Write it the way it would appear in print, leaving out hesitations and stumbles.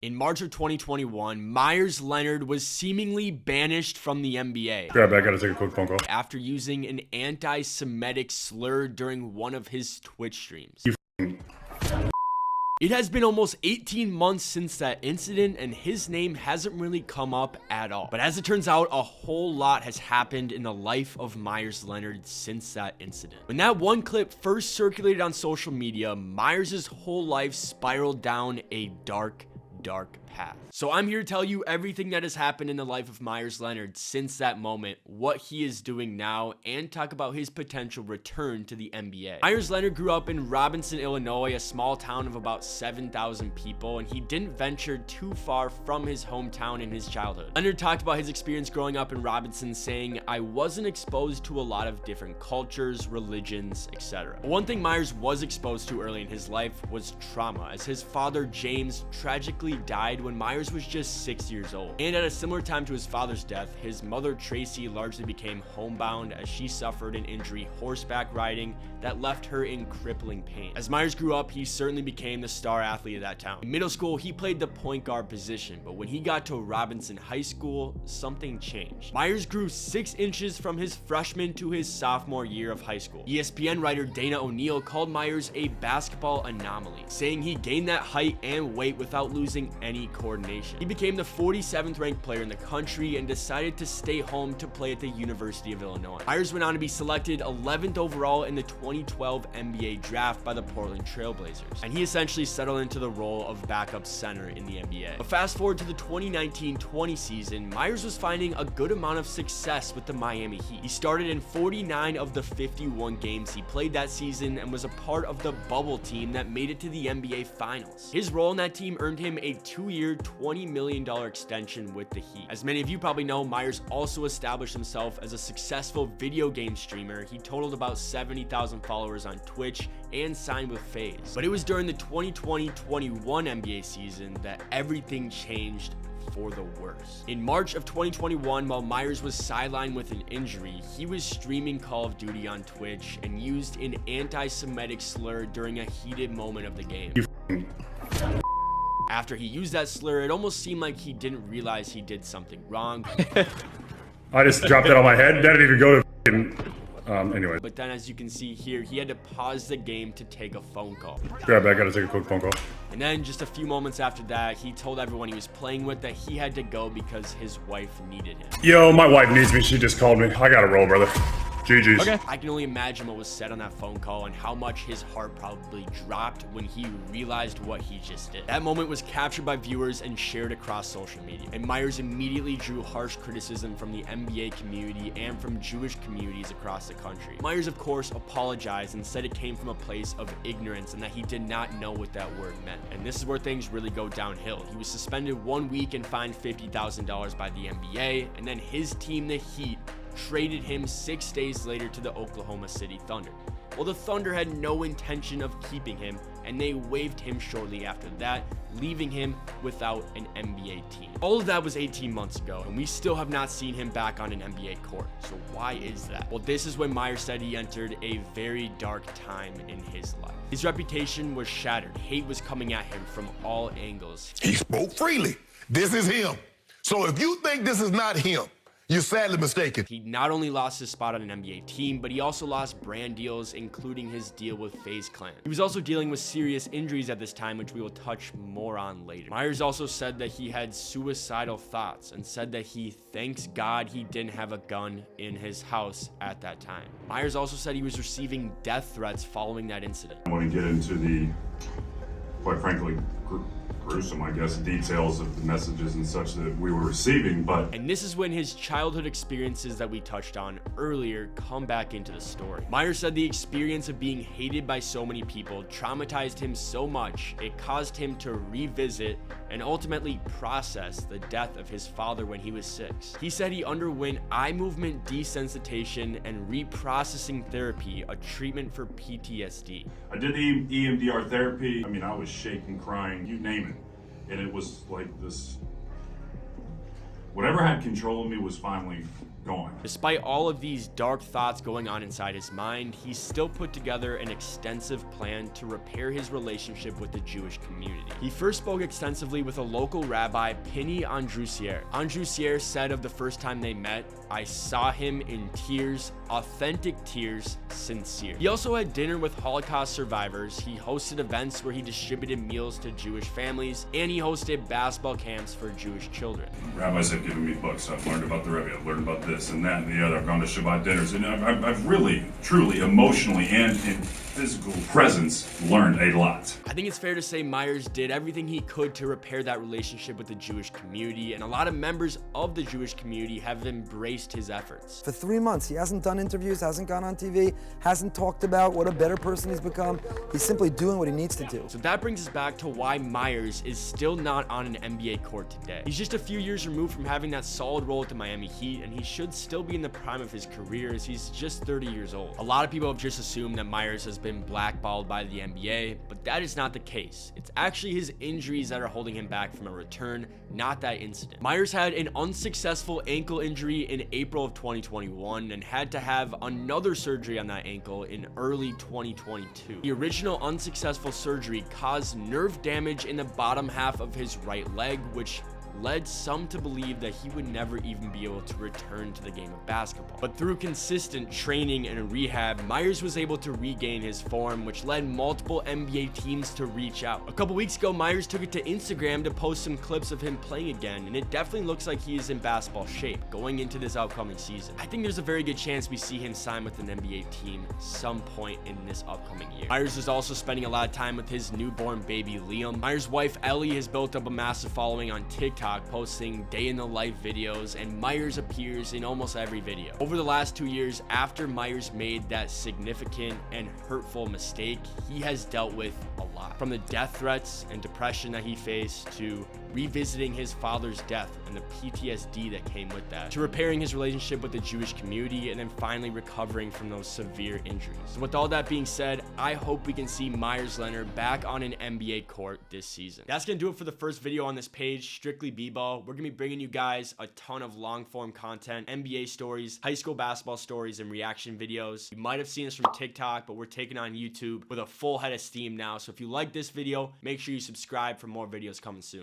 In March of 2021, Meyers Leonard was seemingly banished from the NBA. Grab it, I gotta take a quick phone call. After using an anti-Semitic slur during one of his Twitch streams. It has been almost 18 months since that incident, and his name hasn't really come up at all. But as it turns out, a whole lot has happened in the life of Meyers Leonard since that incident. When that one clip first circulated on social media, Meyers' whole life spiraled down a dark path. So I'm here to tell you everything that has happened in the life of Meyers Leonard since that moment, what he is doing now, and talk about his potential return to the NBA. Meyers Leonard grew up in Robinson, Illinois, a small town of about 7,000 people, and he didn't venture too far from his hometown in his childhood. Leonard talked about his experience growing up in Robinson, saying, "I wasn't exposed to a lot of different cultures, religions, etc." One thing Meyers was exposed to early in his life was trauma, as his father James tragically died when Meyers was just 6 years old. And at a similar time to his father's death, his mother Tracy largely became homebound as she suffered an injury horseback riding that left her in crippling pain. As Meyers grew up, he certainly became the star athlete of that town. In middle school, he played the point guard position, but when he got to Robinson High School, something changed. Meyers grew 6 inches from his freshman to his sophomore year of high school. ESPN writer Dana O'Neal called Meyers a basketball anomaly, saying he gained that height and weight without losing any coordination. He became the 47th ranked player in the country and decided to stay home to play at the University of Illinois. Meyers went on to be selected 11th overall in the 2012 NBA draft by the Portland Trail Blazers, and he essentially settled into the role of backup center in the NBA. But fast forward to the 2019-20 season, Meyers was finding a good amount of success with the Miami Heat. He started in 49 of the 51 games he played that season and was a part of the bubble team that made it to the NBA Finals. His role in that team earned him a 2-year, $20 million extension with the Heat. As many of you probably know, Meyers also established himself as a successful video game streamer. He totaled about 70,000 followers on Twitch and signed with FaZe. But it was during the 2020-21 NBA season that everything changed for the worse. In March of 2021, while Meyers was sidelined with an injury, he was streaming Call of Duty on Twitch and used an anti-Semitic slur during a heated moment of the game. After he used that slur, it almost seemed like he didn't realize he did something wrong. I just dropped that on my head. That didn't even go to anyway. But then, as you can see here, he had to pause the game to take a phone call. Grab it, I gotta take a quick phone call. And then just a few moments after that, he told everyone he was playing with that he had to go because his wife needed him. Yo, my wife needs me. She just called me. I gotta roll, brother. GG's. Okay. I can only imagine what was said on that phone call and how much his heart probably dropped when he realized what he just did. That moment was captured by viewers and shared across social media. And Meyers immediately drew harsh criticism from the NBA community and from Jewish communities across the country. Meyers, of course, apologized and said it came from a place of ignorance and that he did not know what that word meant. And this is where things really go downhill. He was suspended 1 week and fined $50,000 by the NBA, and then his team, the Heat, traded him 6 days later to the Oklahoma City Thunder. Well, the Thunder had no intention of keeping him, and they waived him shortly after that, leaving him without an NBA team. All of that was 18 months ago, and we still have not seen him back on an NBA court. So why is that? Well, this is when Meyers said he entered a very dark time in his life. His reputation was shattered. Hate was coming at him from all angles. He spoke freely. This is him. So if you think this is not him, you're sadly mistaken. He not only lost his spot on an NBA team, but he also lost brand deals, including his deal with FaZe Clan. He was also dealing with serious injuries at this time, which we will touch more on later. Meyers also said that he had suicidal thoughts and said that he thanks God he didn't have a gun in his house at that time. Meyers also said he was receiving death threats following that incident. I want to get into the, quite frankly, gruesome, I guess, details of the messages and such that we were receiving, but... And this is when his childhood experiences that we touched on earlier come back into the story. Meyers said the experience of being hated by so many people traumatized him so much, it caused him to revisit and ultimately process the death of his father when he was 6. He said he underwent eye movement desensitization and reprocessing therapy, a treatment for PTSD. I did EMDR therapy. I mean, I was shaking, crying, you name it. And it was like this, whatever had control of me was finally gone. Despite all of these dark thoughts going on inside his mind, he still put together an extensive plan to repair his relationship with the Jewish community. He first spoke extensively with a local rabbi, Penny Andrusier. Andrusier said of the first time they met, "I saw him in tears, authentic tears, sincere." He also had dinner with Holocaust survivors, he hosted events where he distributed meals to Jewish families, and he hosted basketball camps for Jewish children. Rabbis have given me books. I've learned about the Rebbe. I've learned about this and that and the other. I've gone to Shabbat dinners, and I've really, truly, emotionally, and in physical presence, learned a lot. I think it's fair to say Meyers did everything he could to repair that relationship with the Jewish community, and a lot of members of the Jewish community have embraced his efforts. For 3 months, he hasn't done interviews, hasn't gone on TV, hasn't talked about what a better person he's become. He's simply doing what he needs to do. So that brings us back to why Meyers is still not on an NBA court today. He's just a few years removed from having that solid role with the Miami Heat, and he should still be in the prime of his career as he's just 30 years old. A lot of people have just assumed that Meyers has been blackballed by the NBA, but that is not the case. It's actually his injuries that are holding him back from a return, not that incident. Meyers had an unsuccessful ankle injury in April of 2021 and had to have another surgery on that ankle in early 2022. The original unsuccessful surgery caused nerve damage in the bottom half of his right leg, which led some to believe that he would never even be able to return to the game of basketball. But through consistent training and rehab, Meyers was able to regain his form, which led multiple NBA teams to reach out. A couple weeks ago, Meyers took it to Instagram to post some clips of him playing again, and it definitely looks like he is in basketball shape going into this upcoming season. I think there's a very good chance we see him sign with an NBA team some point in this upcoming year. Meyers is also spending a lot of time with his newborn baby Liam. Meyers' wife Ellie has built up a massive following on TikTok, posting day in the life videos, and Meyers appears in almost every video. Over the last 2 years, after Meyers made that significant and hurtful mistake, he has dealt with a lot. From the death threats and depression that he faced, to revisiting his father's death and the PTSD that came with that, to repairing his relationship with the Jewish community, and then finally recovering from those severe injuries. So with all that being said, I hope we can see Meyers Leonard back on an NBA court this season. That's gonna do it for the first video on this page, Strictly B-Ball. We're gonna be bringing you guys a ton of long form content, NBA stories, high school basketball stories, and reaction videos. You might have seen us from TikTok, but we're taking on YouTube with a full head of steam now. So if you like this video, make sure you subscribe for more videos coming soon.